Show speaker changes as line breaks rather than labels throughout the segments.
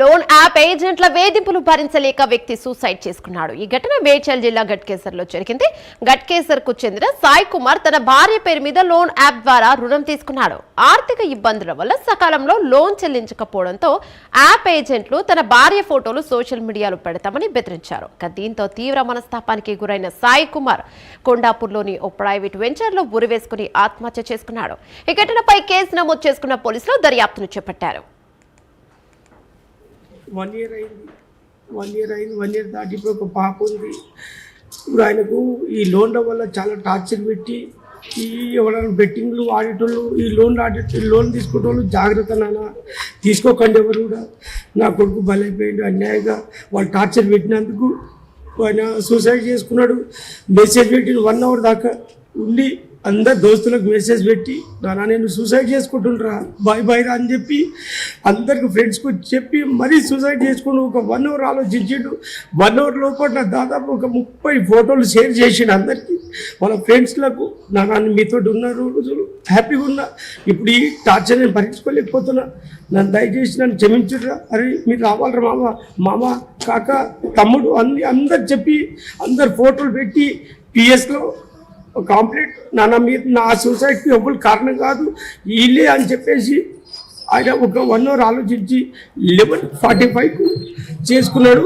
Loan app ఏజెంట్ల వేధింపులు భరించలేక వ్యక్తి సూసైడ్ చేసుకున్నాడు. ఈ ఘటన మేడ్చల్ జిల్లా గట్కేసర్లో జరిగింది. గట్కేసర్కు చెందిన సాయి కుమార్ తన భార్య పేరు మీద లోన్ యాప్ ద్వారా రుణం తీసుకున్నాడు. ఆర్థిక ఇబ్బందుల వల్ల సకాలంలో లోన్ చెల్లించకపోవడంతో యాప్ ఏజెంట్లు తన భార్య ఫోటోలు సోషల్ మీడియాలో పెడతామని బెదిరించారు. దీంతో తీవ్ర మనస్తాపానికి గురైన సాయి కుమార్ కొండాపూర్లోని ఓ ప్రైవేట్ వెంచర్లో ఉరివేసుకుని ఆత్మహత్య చేసుకున్నాడు. ఈ ఘటనపై కేసు నమోదు చేసుకున్న పోలీసులు దర్యాప్తును చేపట్టారు.
1 year అయింది. 1 year దాటి ఇప్పుడు ఒక పాప ఉంది. ఇప్పుడు ఆయనకు ఈ లోన్ల వల్ల చాలా టార్చర్ పెట్టి ఈ ఎవరైనా బెట్టింగ్లు ఆడిటోళ్ళు ఈ లోన్ తీసుకునే జాగ్రత్త నాన్న తీసుకోకండి, ఎవరు కూడా నా కొడుకు బలైపోయింది అన్యాయంగా వాళ్ళు టార్చర్ పెట్టినందుకు ఆయన సూసైడ్ చేసుకున్నాడు. మెసేజ్ పెట్టిన 1 hour దాకా ఉండి అందరు దోస్తులకు మెసేజ్ పెట్టి నాన్న నేను సూసైడ్ చేసుకుంటుండ్రా బాయ్ బాయ్ రా అని చెప్పి అందరికి ఫ్రెండ్స్కి చెప్పి మరీ సూసైడ్ చేసుకుని ఒక 1 hour ఆలోచించిండు. 1 hour లోపల దాదాపు ఒక 30 ఫోటోలు షేర్ చేసిండు అందరికీ, వాళ్ళ ఫ్రెండ్స్లకు. నాన్న మీతో ఉన్న రోజులు హ్యాపీగా ఉన్నా, ఇప్పుడు ఈ టార్చర్ నేను భరించుకోలేకపోతున్నా, నన్ను దయచేసి నన్ను క్షమించుర్రా, అరే మీరు రావాలరా మామ కాక తమ్ముడు అందరు చెప్పి అందరు ఫోటోలు పెట్టి పిఎస్లో కంప్లీట్ నాన్న మీరు నా సూసైడ్కి ఎవరు కారణం కాదు వీళ్ళే అని చెప్పేసి ఆయన ఒక 1 hour ఆలోచించి 11:45కు చేసుకున్నాడు.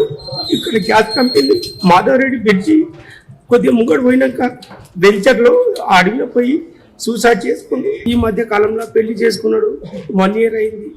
ఇక్కడ గ్యాస్ కంపెనీ మాధవరెడ్డి పెంచి కొద్దిగా ముంగడు పోయినాక వెంచర్లో అడవిలో పోయి సూసైడ్ చేసుకున్నాడు. ఈ మధ్య కాలంలో పెళ్లి చేసుకున్నాడు. 1 year అయింది.